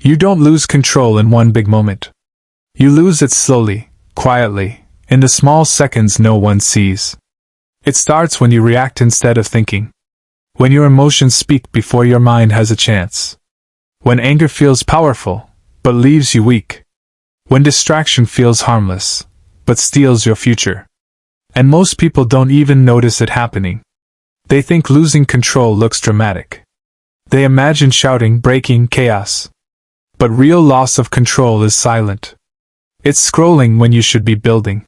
You don't lose control in one big moment. You lose it slowly, quietly, in the small seconds no one sees. It starts when you react instead of thinking. When your emotions speak before your mind has a chance. When anger feels powerful, but leaves you weak. When distraction feels harmless, but steals your future. And most people don't even notice it happening. They think losing control looks dramatic. They imagine shouting, breaking, chaos. But real loss of control is silent. It's scrolling when you should be building.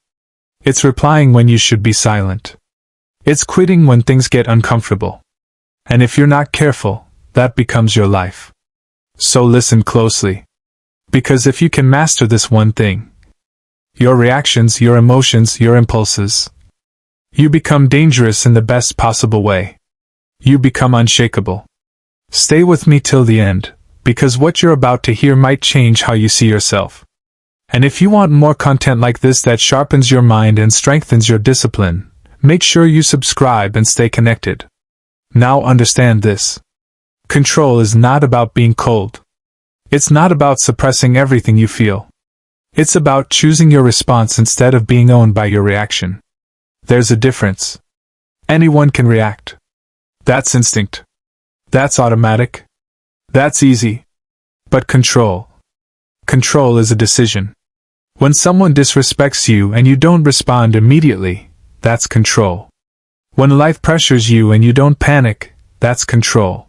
It's replying when you should be silent. It's quitting when things get uncomfortable. And if you're not careful, that becomes your life. So listen closely. Because if you can master this one thing, your reactions, your emotions, your impulses, you become dangerous in the best possible way. You become unshakable. Stay with me till the end, because what you're about to hear might change how you see yourself. And if you want more content like this that sharpens your mind and strengthens your discipline, make sure you subscribe and stay connected. Now understand this. Control is not about being cold. It's not about suppressing everything you feel. It's about choosing your response instead of being owned by your reaction. There's a difference. Anyone can react. That's instinct. That's automatic. That's easy. But control. Control is a decision. When someone disrespects you and you don't respond immediately, that's control. When life pressures you and you don't panic, that's control.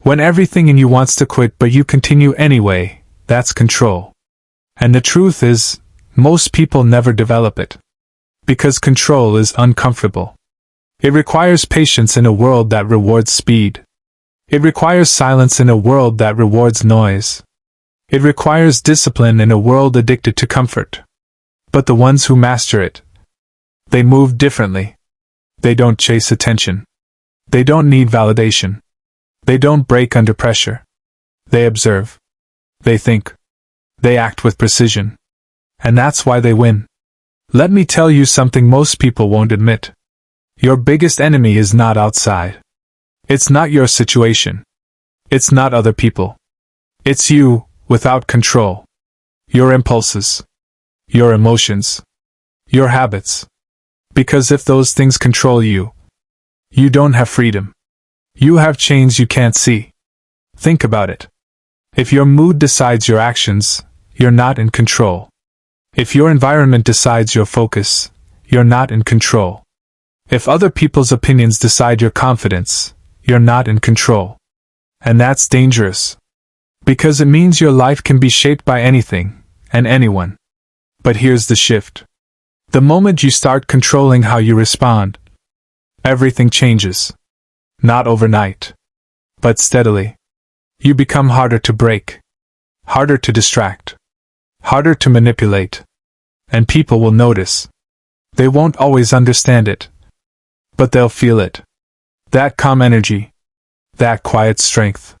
When everything in you wants to quit but you continue anyway, that's control. And the truth is, most people never develop it. Because control is uncomfortable. It requires patience in a world that rewards speed. It requires silence in a world that rewards noise. It requires discipline in a world addicted to comfort. But the ones who master it, they move differently. They don't chase attention. They don't need validation. They don't break under pressure. They observe. They think. They act with precision. And that's why they win. Let me tell you something most people won't admit. Your biggest enemy is not outside. It's not your situation. It's not other people. It's you, without control. Your impulses. Your emotions. Your habits. Because if those things control you, you don't have freedom. You have chains you can't see. Think about it. If your mood decides your actions, you're not in control. If your environment decides your focus, you're not in control. If other people's opinions decide your confidence, you're not in control. And that's dangerous. Because it means your life can be shaped by anything, and anyone. But here's the shift. The moment you start controlling how you respond, everything changes. Not overnight, but steadily. You become harder to break, harder to distract, harder to manipulate. And people will notice. They won't always understand it, but they'll feel it. That calm energy, that quiet strength,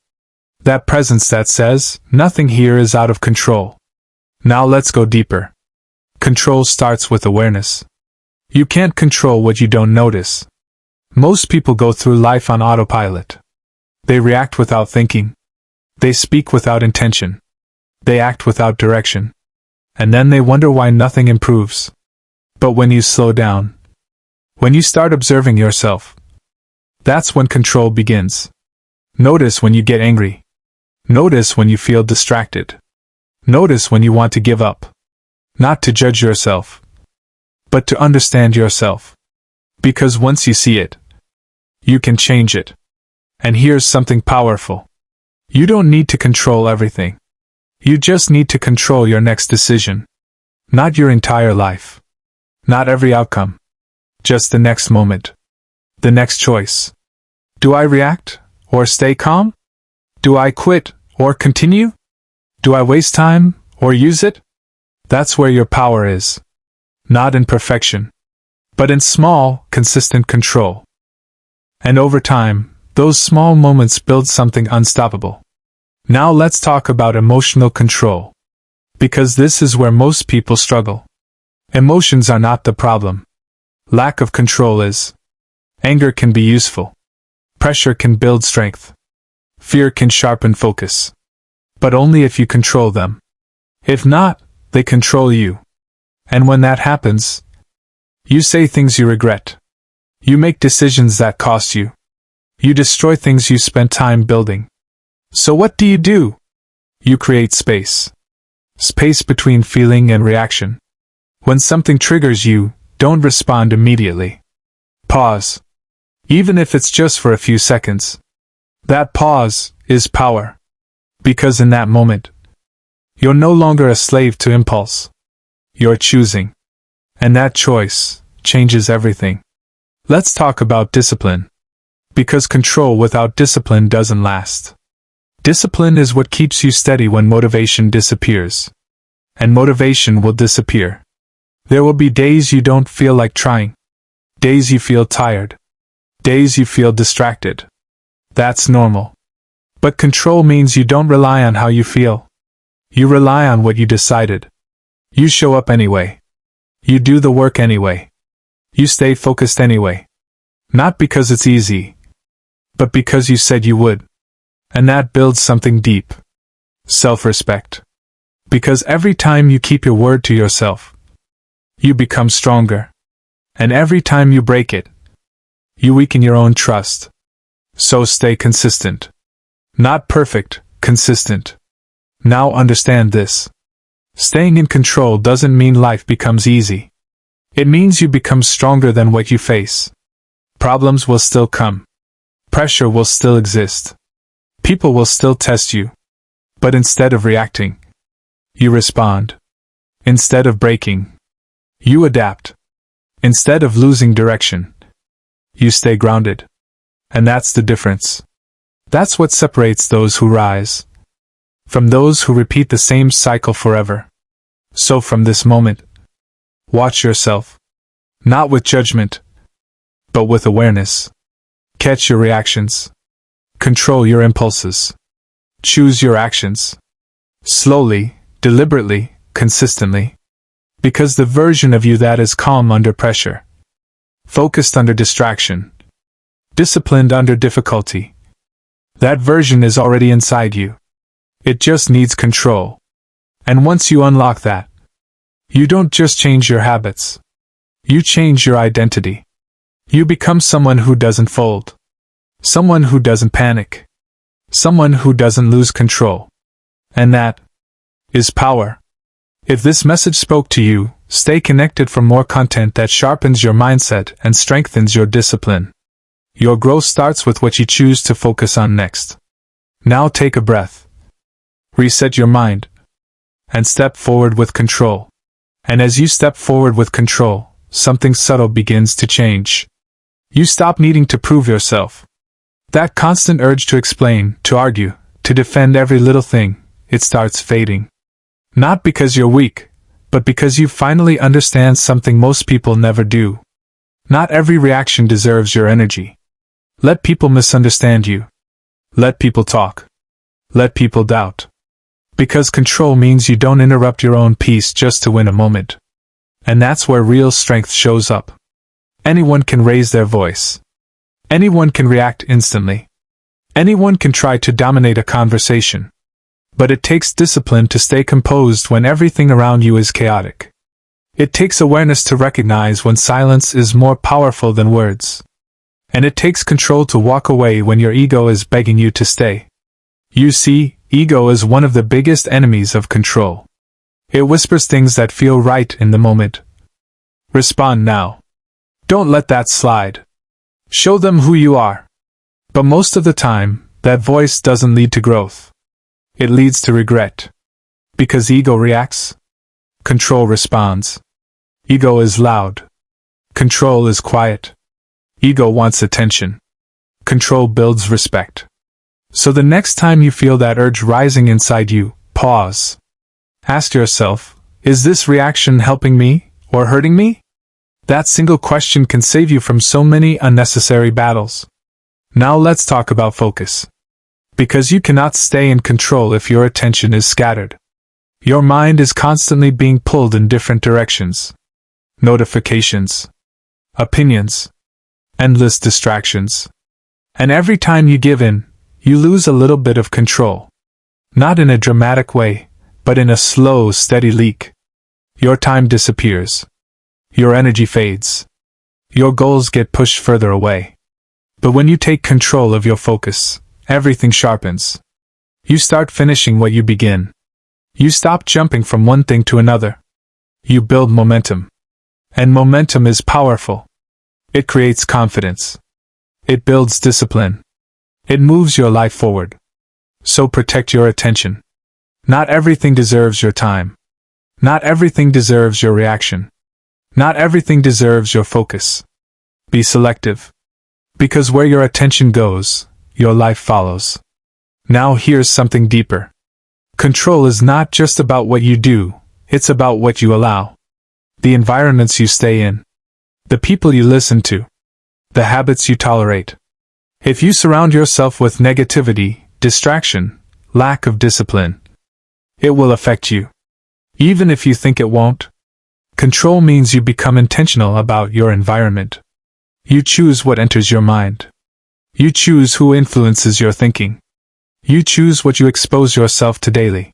that presence that says, nothing here is out of control. Now let's go deeper. Control starts with awareness. You can't control what you don't notice. Most people go through life on autopilot. They react without thinking. They speak without intention. They act without direction. And then they wonder why nothing improves. But when you slow down, when you start observing yourself, that's when control begins. Notice when you get angry. Notice when you feel distracted. Notice when you want to give up. Not to judge yourself, but to understand yourself. Because once you see it, you can change it. And here's something powerful. You don't need to control everything. You just need to control your next decision. Not your entire life. Not every outcome. Just the next moment. The next choice. Do I react, or stay calm? Do I quit, or continue? Do I waste time, or use it? That's where your power is. Not in perfection, but in small, consistent control. And over time, those small moments build something unstoppable. Now let's talk about emotional control. Because this is where most people struggle. Emotions are not the problem. Lack of control is. Anger can be useful. Pressure can build strength. Fear can sharpen focus. But only if you control them. If not, they control you. And when that happens, you say things you regret. You make decisions that cost you. You destroy things you spent time building. So what do? You create space. Space between feeling and reaction. When something triggers you, don't respond immediately. Pause. Even if it's just for a few seconds. That pause is power. Because in that moment, you're no longer a slave to impulse. You're choosing. And that choice changes everything. Let's talk about discipline. Because control without discipline doesn't last. Discipline is what keeps you steady when motivation disappears. And motivation will disappear. There will be days you don't feel like trying. Days you feel tired. Days you feel distracted. That's normal. But control means you don't rely on how you feel. You rely on what you decided. You show up anyway. You do the work anyway. You stay focused anyway. Not because it's easy, but because you said you would. And that builds something deep. Self-respect. Because every time you keep your word to yourself, you become stronger. And every time you break it, you weaken your own trust. So stay consistent. Not perfect, consistent. Now understand this. Staying in control doesn't mean life becomes easy. It means you become stronger than what you face. Problems will still come. Pressure will still exist. People will still test you. But instead of reacting, you respond. Instead of breaking, you adapt. Instead of losing direction, you stay grounded. And that's the difference. That's what separates those who rise from those who repeat the same cycle forever. So from this moment, watch yourself. Not with judgment, but with awareness. Catch your reactions. Control your impulses. Choose your actions. Slowly, deliberately, consistently. Because the version of you that is calm under pressure, focused under distraction, disciplined under difficulty, that version is already inside you. It just needs control. And once you unlock that, you don't just change your habits. You change your identity. You become someone who doesn't fold. Someone who doesn't panic. Someone who doesn't lose control. And that is power. If this message spoke to you, stay connected for more content that sharpens your mindset and strengthens your discipline. Your growth starts with what you choose to focus on next. Now take a breath. Reset your mind. And step forward with control. And as you step forward with control, something subtle begins to change. You stop needing to prove yourself. That constant urge to explain, to argue, to defend every little thing, it starts fading. Not because you're weak, but because you finally understand something most people never do. Not every reaction deserves your energy. Let people misunderstand you. Let people talk. Let people doubt. Because control means you don't interrupt your own peace just to win a moment. And that's where real strength shows up. Anyone can raise their voice. Anyone can react instantly. Anyone can try to dominate a conversation. But it takes discipline to stay composed when everything around you is chaotic. It takes awareness to recognize when silence is more powerful than words. And it takes control to walk away when your ego is begging you to stay. You see, ego is one of the biggest enemies of control. It whispers things that feel right in the moment. Respond now. Don't let that slide. Show them who you are. But most of the time, that voice doesn't lead to growth. It leads to regret. Because ego reacts. Control responds. Ego is loud. Control is quiet. Ego wants attention. Control builds respect. So the next time you feel that urge rising inside you, pause. Ask yourself, is this reaction helping me or hurting me? That single question can save you from so many unnecessary battles. Now let's talk about focus. Because you cannot stay in control if your attention is scattered. Your mind is constantly being pulled in different directions. Notifications. Opinions. Endless distractions. And every time you give in, you lose a little bit of control. Not in a dramatic way, but in a slow, steady leak. Your time disappears. Your energy fades. Your goals get pushed further away. But when you take control of your focus, everything sharpens. You start finishing what you begin. You stop jumping from one thing to another. You build momentum. And momentum is powerful. It creates confidence. It builds discipline. It moves your life forward. So protect your attention. Not everything deserves your time. Not everything deserves your reaction. Not everything deserves your focus. Be selective. Because where your attention goes, your life follows. Now here's something deeper. Control is not just about what you do, it's about what you allow. The environments you stay in. The people you listen to. The habits you tolerate. If you surround yourself with negativity, distraction, lack of discipline, it will affect you. Even if you think it won't. Control means you become intentional about your environment. You choose what enters your mind. You choose who influences your thinking. You choose what you expose yourself to daily.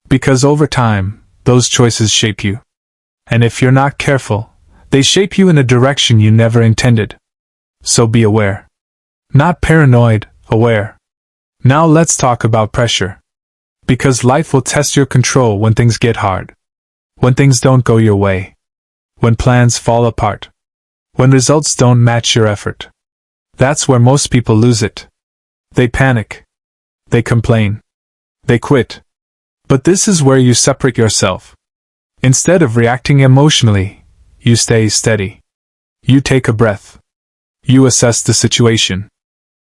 Because over time, those choices shape you. And if you're not careful, they shape you in a direction you never intended. So be aware. Not paranoid, aware. Now let's talk about pressure. Because life will test your control when things get hard. When things don't go your way. When plans fall apart. When results don't match your effort. That's where most people lose it. They panic. They complain. They quit. But this is where you separate yourself. Instead of reacting emotionally, you stay steady. You take a breath. You assess the situation.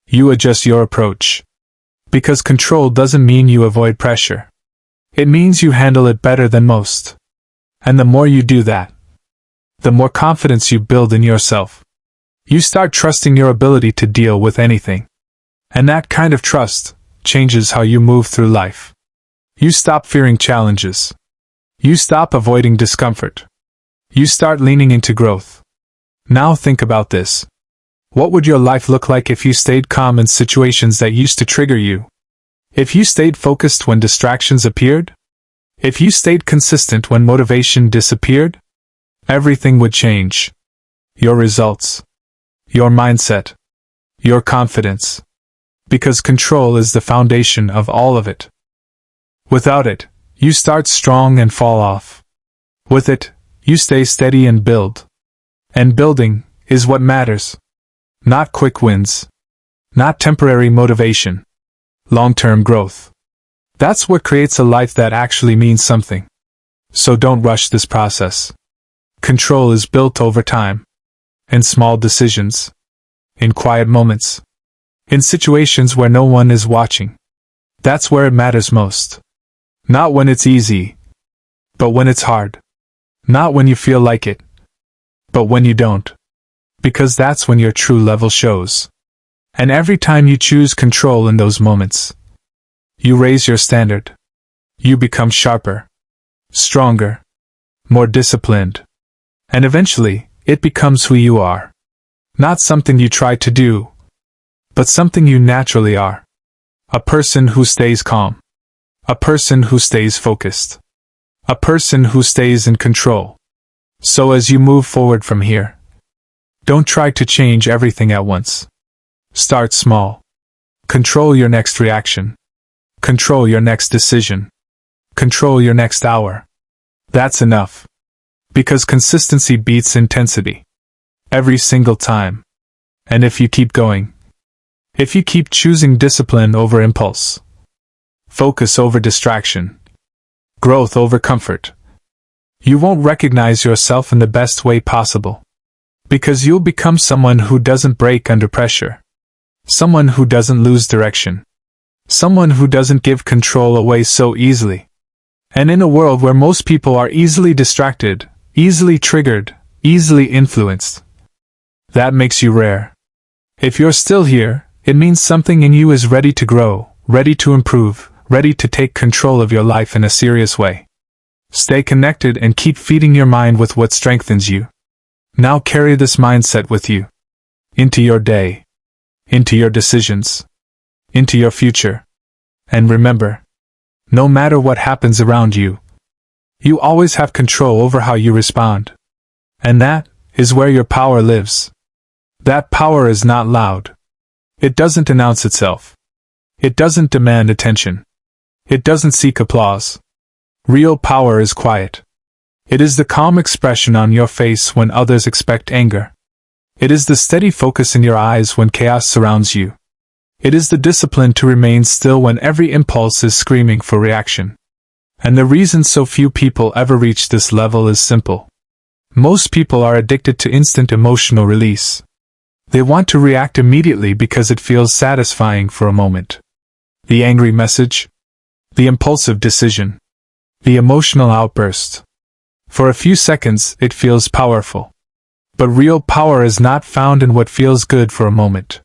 You adjust your approach. Because control doesn't mean you avoid pressure. It means you handle it better than most. And the more you do that, the more confidence you build in yourself. You start trusting your ability to deal with anything. And that kind of trust changes how you move through life. You stop fearing challenges. You stop avoiding discomfort. You start leaning into growth. Now think about this. What would your life look like if you stayed calm in situations that used to trigger you? If you stayed focused when distractions appeared? If you stayed consistent when motivation disappeared? Everything would change. Your results. Your mindset. Your confidence. Because control is the foundation of all of it. Without it, you start strong and fall off. With it, you stay steady and build. And building is what matters. Not quick wins. Not temporary motivation. Long-term growth. That's what creates a life that actually means something. So don't rush this process. Control is built over time. In small decisions. In quiet moments. In situations where no one is watching. That's where it matters most. Not when it's easy. But when it's hard. Not when you feel like it. But when you don't. Because that's when your true level shows. And every time you choose control in those moments, you raise your standard. You become sharper. Stronger. More disciplined. And eventually, it becomes who you are. Not something you try to do, but something you naturally are. A person who stays calm. A person who stays focused. A person who stays in control. So as you move forward from here, don't try to change everything at once. Start small. Control your next reaction. Control your next decision. Control your next hour. That's enough. Because consistency beats intensity. Every single time. And if you keep going, if you keep choosing discipline over impulse, focus over distraction, growth over comfort, you won't recognize yourself in the best way possible. Because you'll become someone who doesn't break under pressure. Someone who doesn't lose direction. Someone who doesn't give control away so easily. And in a world where most people are easily distracted, easily triggered, easily influenced, that makes you rare. If you're still here, it means something in you is ready to grow, ready to improve, ready to take control of your life in a serious way. Stay connected and keep feeding your mind with what strengthens you. Now carry this mindset with you. Into your day. Into your decisions. Into your future. And remember, No matter what happens around you, you always have control over how you respond. And that is where your power lives. That power is not loud. It doesn't announce itself. It doesn't demand attention. It doesn't seek applause. Real power is quiet. It is the calm expression on your face when others expect anger. It is the steady focus in your eyes when chaos surrounds you. It is the discipline to remain still when every impulse is screaming for reaction. And the reason so few people ever reach this level is simple. Most people are addicted to instant emotional release. They want to react immediately because it feels satisfying for a moment. The angry message, the impulsive decision, the emotional outburst. For a few seconds, it feels powerful. But real power is not found in what feels good for a moment.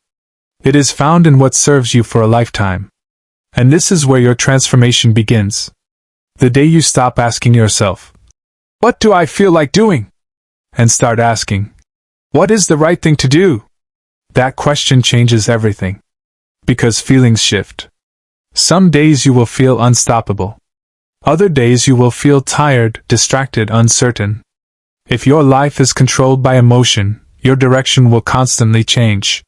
It is found in what serves you for a lifetime. And this is where your transformation begins. The day you stop asking yourself, "What do I feel like doing?" and start asking, "What is the right thing to do?" That question changes everything. Because feelings shift. Some days you will feel unstoppable. Other days you will feel tired, distracted, uncertain. If your life is controlled by emotion, your direction will constantly change.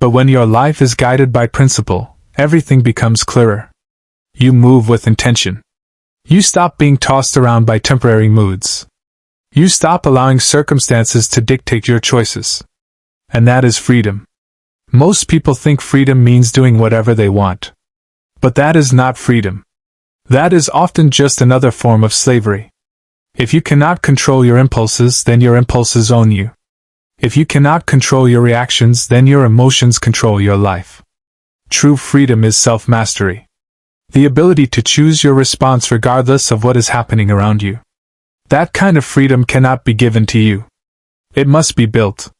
But when your life is guided by principle, everything becomes clearer. You move with intention. You stop being tossed around by temporary moods. You stop allowing circumstances to dictate your choices. And that is freedom. Most people think freedom means doing whatever they want. But that is not freedom. That is often just another form of slavery. If you cannot control your impulses, then your impulses own you. If you cannot control your reactions, then your emotions control your life. True freedom is self-mastery. The ability to choose your response regardless of what is happening around you. That kind of freedom cannot be given to you. It must be built.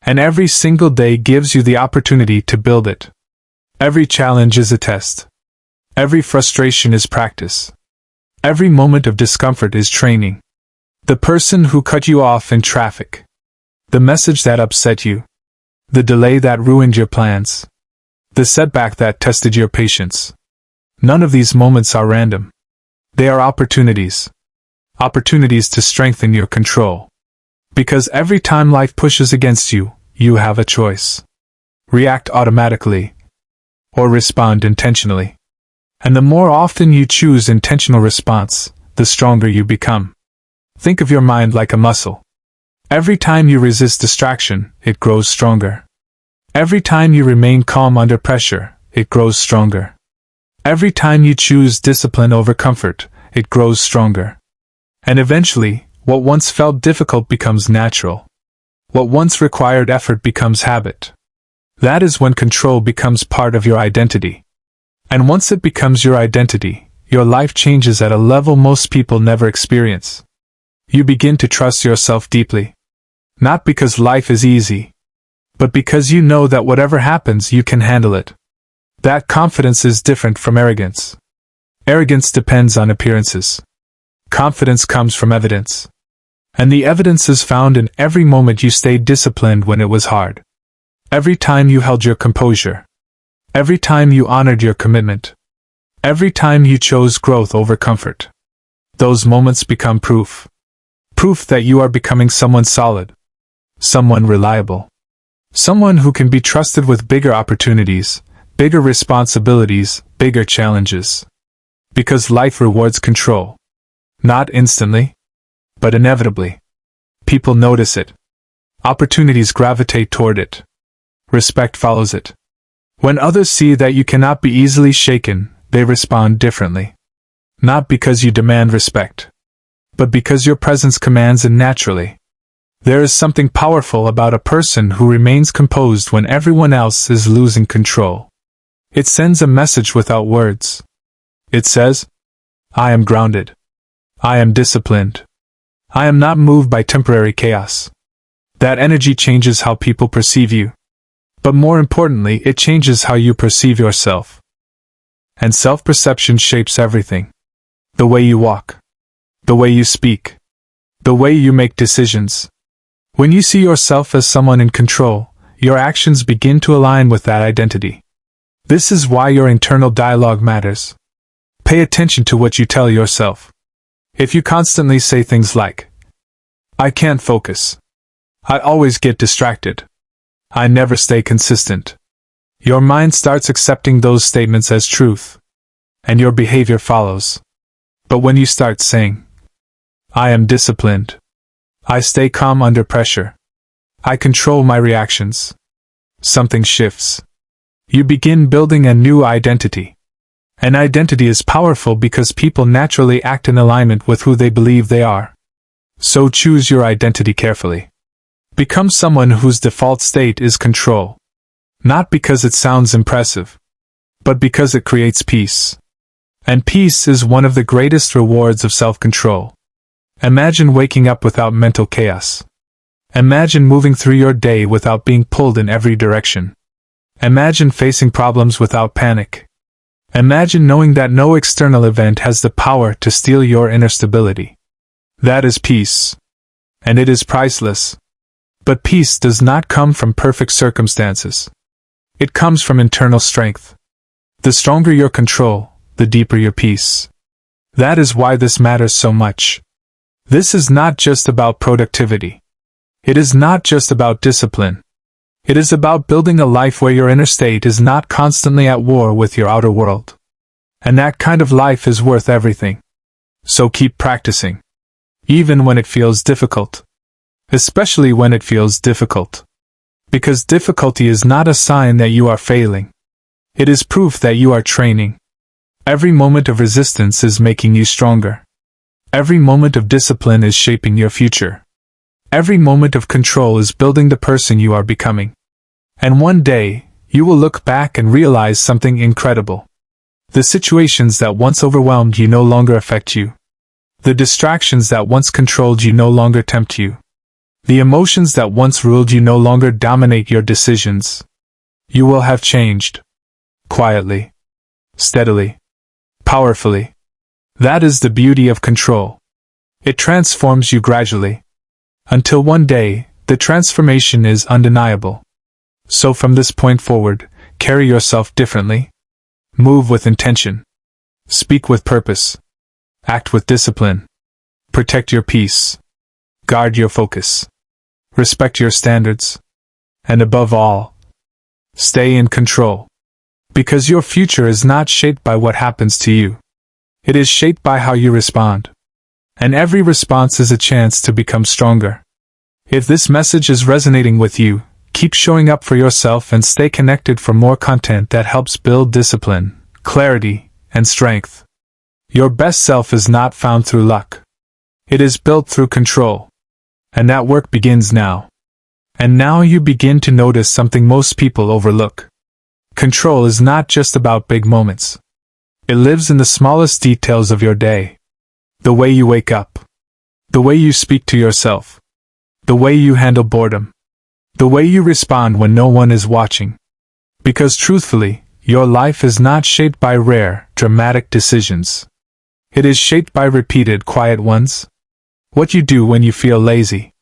And every single day gives you the opportunity to build it. Every challenge is a test. Every frustration is practice. Every moment of discomfort is training. The person who cut you off in traffic. The message that upset you. The delay that ruined your plans. The setback that tested your patience. None of these moments are random. They are opportunities. Opportunities to strengthen your control. Because every time life pushes against you, you have a choice. React automatically. Or respond intentionally. And the more often you choose intentional response, the stronger you become. Think of your mind like a muscle. Every time you resist distraction, it grows stronger. Every time you remain calm under pressure, it grows stronger. Every time you choose discipline over comfort, it grows stronger. And eventually, what once felt difficult becomes natural. What once required effort becomes habit. That is when control becomes part of your identity. And once it becomes your identity, your life changes at a level most people never experience. You begin to trust yourself deeply. Not because life is easy, but because you know that whatever happens, you can handle it. That confidence is different from arrogance. Arrogance depends on appearances. Confidence comes from evidence. And the evidence is found in every moment you stayed disciplined when it was hard. Every time you held your composure. Every time you honored your commitment. Every time you chose growth over comfort. Those moments become proof. Proof that you are becoming someone solid. Someone reliable. Someone who can be trusted with bigger opportunities, bigger responsibilities, bigger challenges. Because life rewards control. Not instantly, but inevitably. People notice it. Opportunities gravitate toward it. Respect follows it. When others see that you cannot be easily shaken, they respond differently. Not because you demand respect, but because your presence commands it naturally. There is something powerful about a person who remains composed when everyone else is losing control. It sends a message without words. It says, "I am grounded. I am disciplined. I am not moved by temporary chaos." That energy changes how people perceive you. But more importantly, it changes how you perceive yourself. And self-perception shapes everything. The way you walk. The way you speak. The way you make decisions. When you see yourself as someone in control, your actions begin to align with that identity. This is why your internal dialogue matters. Pay attention to what you tell yourself. If you constantly say things like, "I can't focus," "I always get distracted," "I never stay consistent," your mind starts accepting those statements as truth, and your behavior follows. But when you start saying, "I am disciplined," "I stay calm under pressure," "I control my reactions," something shifts. You begin building a new identity. An identity is powerful because people naturally act in alignment with who they believe they are. So choose your identity carefully. Become someone whose default state is control. Not because it sounds impressive, but because it creates peace. And peace is one of the greatest rewards of self-control. Imagine waking up without mental chaos. Imagine moving through your day without being pulled in every direction. Imagine facing problems without panic. Imagine knowing that no external event has the power to steal your inner stability. That is peace. And it is priceless. But peace does not come from perfect circumstances. It comes from internal strength. The stronger your control, the deeper your peace. That is why this matters so much. This is not just about productivity. It is not just about discipline. It is about building a life where your inner state is not constantly at war with your outer world. And that kind of life is worth everything. So keep practicing. Even when it feels difficult. Especially when it feels difficult. Because difficulty is not a sign that you are failing. It is proof that you are training. Every moment of resistance is making you stronger. Every moment of discipline is shaping your future. Every moment of control is building the person you are becoming. And one day, you will look back and realize something incredible. The situations that once overwhelmed you no longer affect you. The distractions that once controlled you no longer tempt you. The emotions that once ruled you no longer dominate your decisions. You will have changed. Quietly. Steadily. Powerfully. That is the beauty of control. It transforms you gradually. Until one day, the transformation is undeniable. So from this point forward, carry yourself differently. Move with intention. Speak with purpose. Act with discipline. Protect your peace. Guard your focus. Respect your standards. And above all, stay in control. Because your future is not shaped by what happens to you. It is shaped by how you respond. And every response is a chance to become stronger. If this message is resonating with you, keep showing up for yourself and stay connected for more content that helps build discipline, clarity, and strength. Your best self is not found through luck. It is built through control. And that work begins now. And now you begin to notice something most people overlook. Control is not just about big moments. It lives in the smallest details of your day. The way you wake up. The way you speak to yourself. The way you handle boredom. The way you respond when no one is watching. Because truthfully, your life is not shaped by rare, dramatic decisions. It is shaped by repeated, quiet ones. What you do when you feel lazy.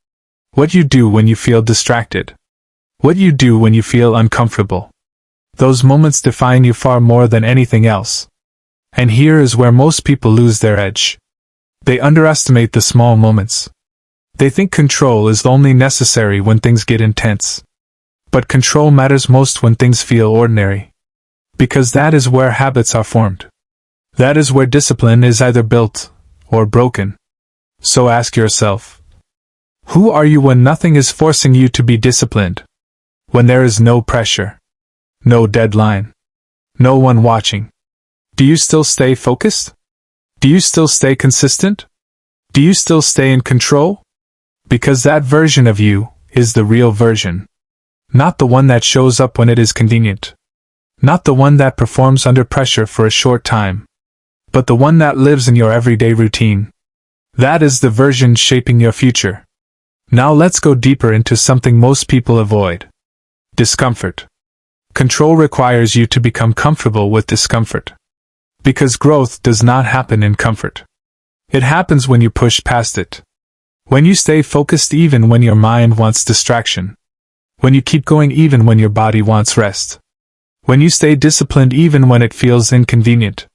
What you do when you feel distracted. What you do when you feel uncomfortable. Those moments define you far more than anything else. And here is where most people lose their edge. They underestimate the small moments. They think control is only necessary when things get intense. But control matters most when things feel ordinary. Because that is where habits are formed. That is where discipline is either built or broken. So ask yourself, who are you when nothing is forcing you to be disciplined? When there is no pressure, no deadline, no one watching. Do you still stay focused? Do you still stay consistent? Do you still stay in control? Because that version of you is the real version. Not the one that shows up when it is convenient. Not the one that performs under pressure for a short time. But the one that lives in your everyday routine. That is the version shaping your future. Now let's go deeper into something most people avoid. Discomfort. Control requires you to become comfortable with discomfort. Because growth does not happen in comfort. It happens when you push past it. When you stay focused even when your mind wants distraction. When you keep going even when your body wants rest. When you stay disciplined even when it feels inconvenient.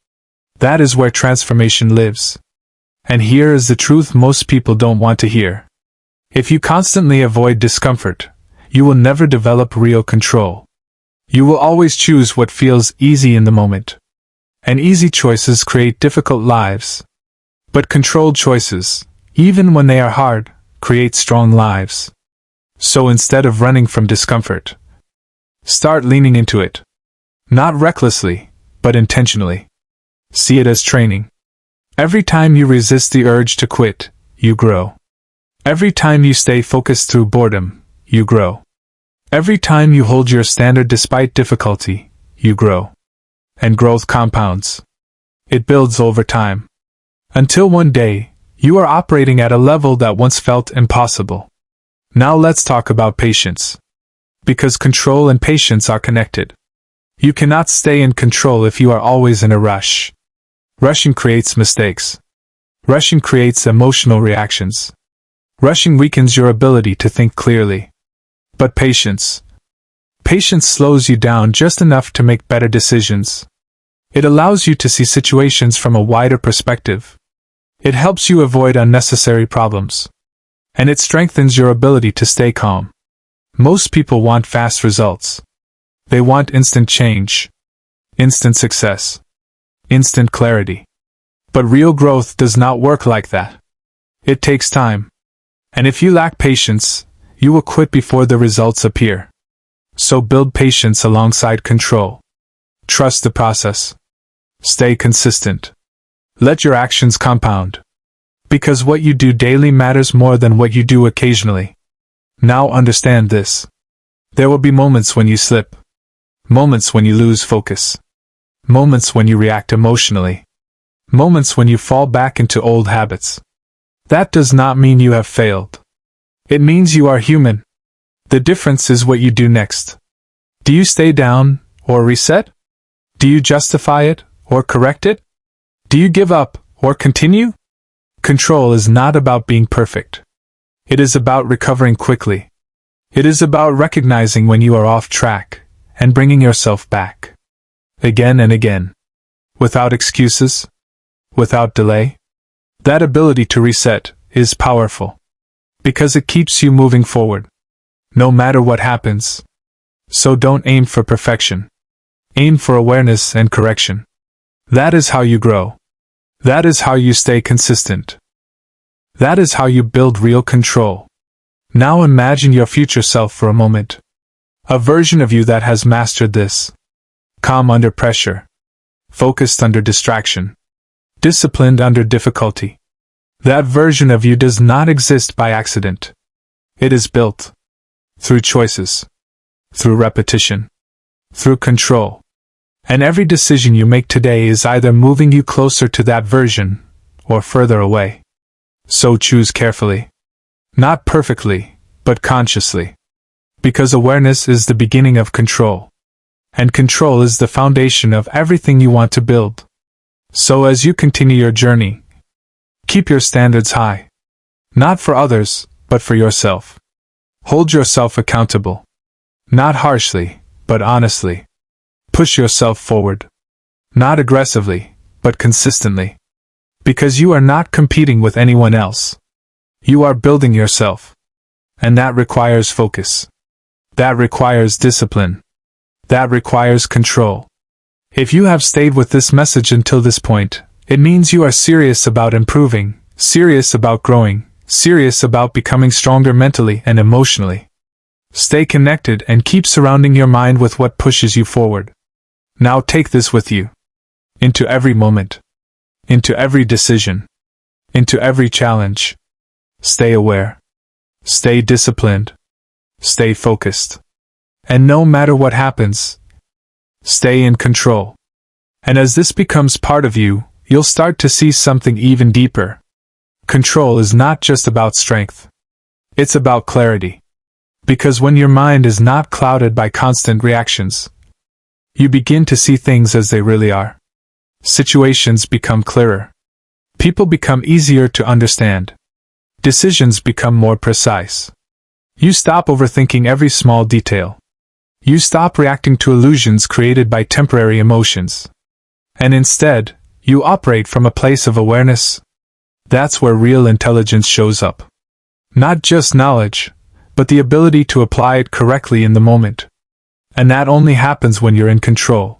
That is where transformation lives. And here is the truth most people don't want to hear. If you constantly avoid discomfort, you will never develop real control. You will always choose what feels easy in the moment. And easy choices create difficult lives. But controlled choices, even when they are hard, create strong lives. So instead of running from discomfort, start leaning into it. Not recklessly, but intentionally. See it as training. Every time you resist the urge to quit, you grow. Every time you stay focused through boredom, you grow. Every time you hold your standard despite difficulty, you grow. And growth compounds. It builds over time. Until one day, you are operating at a level that once felt impossible. Now let's talk about patience. Because control and patience are connected. You cannot stay in control if you are always in a rush. Rushing creates mistakes. Rushing creates emotional reactions. Rushing weakens your ability to think clearly. But patience slows you down just enough to make better decisions. It allows you to see situations from a wider perspective. It helps you avoid unnecessary problems. And it strengthens your ability to stay calm. Most people want fast results. They want instant change, instant success, instant clarity. But real growth does not work like that. It takes time. And if you lack patience, you will quit before the results appear. So build patience alongside control. Trust the process. Stay consistent. Let your actions compound. Because what you do daily matters more than what you do occasionally. Now understand this. There will be moments when you slip. Moments when you lose focus. Moments when you react emotionally. Moments when you fall back into old habits. That does not mean you have failed. It means you are human. The difference is what you do next. Do you stay down, or reset? Do you justify it, or correct it? Do you give up, or continue? Control is not about being perfect. It is about recovering quickly. It is about recognizing when you are off track, and bringing yourself back. Again and again. Without excuses. Without delay. That ability to reset is powerful. Because it keeps you moving forward. No matter what happens. So don't aim for perfection. Aim for awareness and correction. That is how you grow. That is how you stay consistent. That is how you build real control. Now imagine your future self for a moment. A version of you that has mastered this. Calm under pressure. Focused under distraction. Disciplined under difficulty. That version of you does not exist by accident. It is built. Through choices. Through repetition. Through control. And every decision you make today is either moving you closer to that version, or further away. So choose carefully. Not perfectly, but consciously. Because awareness is the beginning of control. And control is the foundation of everything you want to build. So as you continue your journey, keep your standards high. Not for others, but for yourself. Hold yourself accountable. Not harshly, but honestly. Push yourself forward. Not aggressively, but consistently. Because you are not competing with anyone else. You are building yourself. And that requires focus. That requires discipline. That requires control. If you have stayed with this message until this point, it means you are serious about improving, serious about growing, serious about becoming stronger mentally and emotionally. Stay connected and keep surrounding your mind with what pushes you forward. Now take this with you. Into every moment. Into every decision. Into every challenge. Stay aware. Stay disciplined. Stay focused. And no matter what happens, stay in control. And as this becomes part of you, you'll start to see something even deeper. Control is not just about strength. It's about clarity. Because when your mind is not clouded by constant reactions, you begin to see things as they really are. Situations become clearer. People become easier to understand. Decisions become more precise. You stop overthinking every small detail. You stop reacting to illusions created by temporary emotions. And instead, You operate from a place of awareness. That's where real intelligence shows up. Not just knowledge, but the ability to apply it correctly in the moment. And that only happens when you're in control.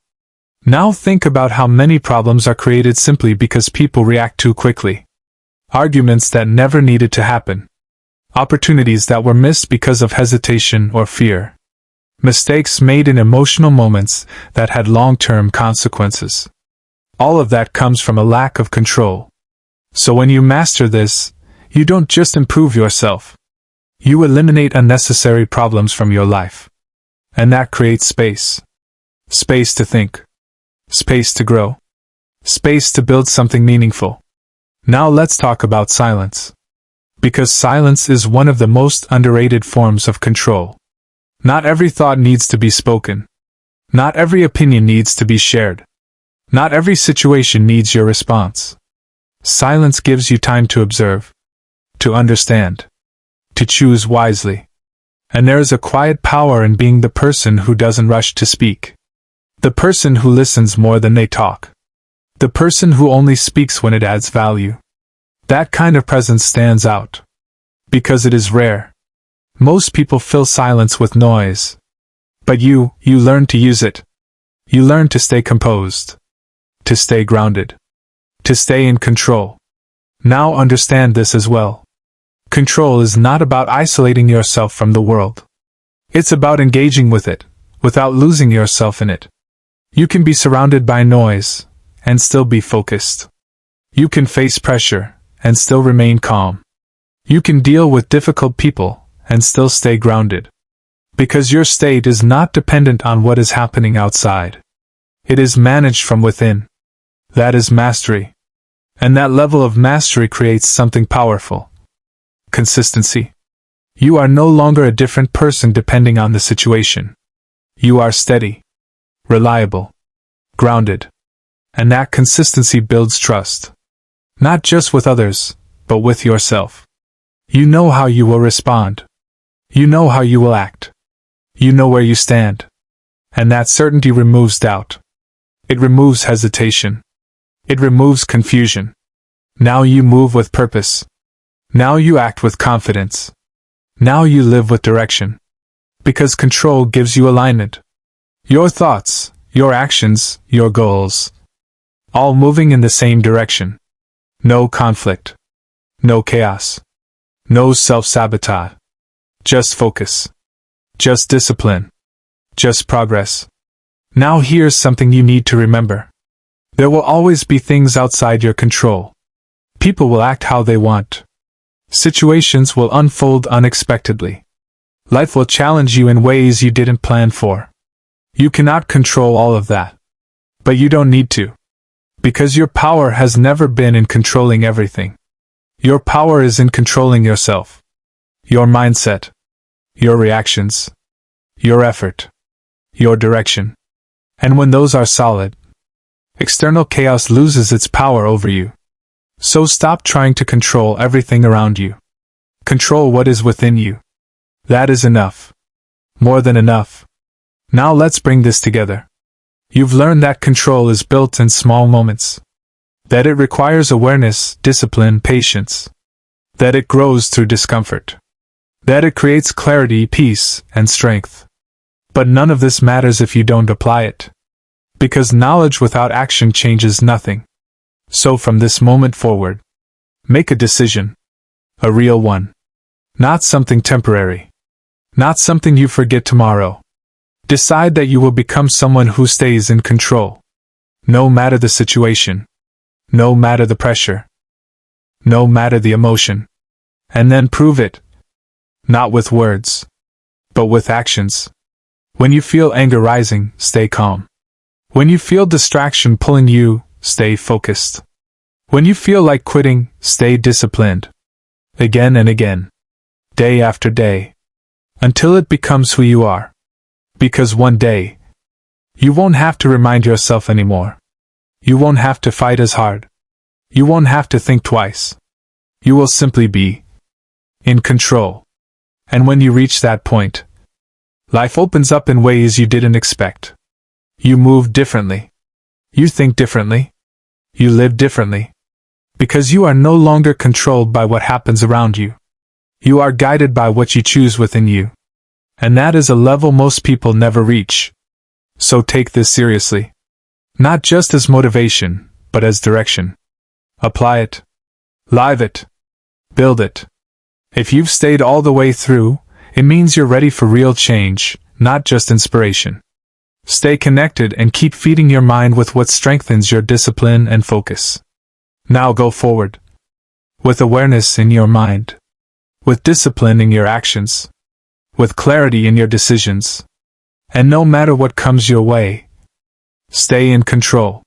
Now think about how many problems are created simply because people react too quickly. Arguments that never needed to happen. Opportunities that were missed because of hesitation or fear. Mistakes made in emotional moments that had long-term consequences. All of that comes from a lack of control. So when you master this, you don't just improve yourself. You eliminate unnecessary problems from your life. And that creates space. Space to think. Space to grow. Space to build something meaningful. Now let's talk about silence. Because silence is one of the most underrated forms of control. Not every thought needs to be spoken. Not every opinion needs to be shared. Not every situation needs your response. Silence gives you time to observe, to understand, to choose wisely. And there is a quiet power in being the person who doesn't rush to speak. The person who listens more than they talk. The person who only speaks when it adds value. That kind of presence stands out. Because it is rare. Most people fill silence with noise. But you learn to use it. You learn to stay composed. To stay grounded. To stay in control. Now understand this as well. Control is not about isolating yourself from the world. It's about engaging with it, without losing yourself in it. You can be surrounded by noise, and still be focused. You can face pressure, and still remain calm. You can deal with difficult people, and still stay grounded. Because your state is not dependent on what is happening outside. It is managed from within. That is mastery. And that level of mastery creates something powerful. Consistency. You are no longer a different person depending on the situation. You are steady, reliable, grounded. And that consistency builds trust. Not just with others, but with yourself. You know how you will respond. You know how you will act. You know where you stand. And that certainty removes doubt. It removes hesitation. It removes confusion. Now you move with purpose. Now you act with confidence. Now you live with direction. Because control gives you alignment. Your thoughts, your actions, your goals. All moving in the same direction. No conflict. No chaos. No self-sabotage. Just focus. Just discipline. Just progress. Now here's something you need to remember. There will always be things outside your control. People will act how they want. Situations will unfold unexpectedly. Life will challenge you in ways you didn't plan for. You cannot control all of that. But you don't need to. Because your power has never been in controlling everything. Your power is in controlling yourself. Your mindset. Your reactions. Your effort. Your direction. And when those are solid, external chaos loses its power over you. So stop trying to control everything around you. Control what is within you. That is enough. More than enough. Now let's bring this together. You've learned that control is built in small moments. That it requires awareness, discipline, patience. That it grows through discomfort. That it creates clarity, peace, and strength. But none of this matters if you don't apply it. Because knowledge without action changes nothing. So from this moment forward, make a decision. A real one. Not something temporary. Not something you forget tomorrow. Decide that you will become someone who stays in control. No matter the situation. No matter the pressure. No matter the emotion. And then prove it. Not with words, but with actions. When you feel anger rising, stay calm. When you feel distraction pulling you, stay focused. When you feel like quitting, stay disciplined. Again and again. Day after day. Until it becomes who you are. Because one day, you won't have to remind yourself anymore. You won't have to fight as hard. You won't have to think twice. You will simply be in control. And when you reach that point, life opens up in ways you didn't expect. You move differently. You think differently. You live differently. Because you are no longer controlled by what happens around you. You are guided by what you choose within you. And that is a level most people never reach. So take this seriously. Not just as motivation, but as direction. Apply it. Live it. Build it. If you've stayed all the way through, it means you're ready for real change, not just inspiration. Stay connected and keep feeding your mind with what strengthens your discipline and focus. Now go forward. With awareness in your mind. With discipline in your actions. With clarity in your decisions. And no matter what comes your way, stay in control.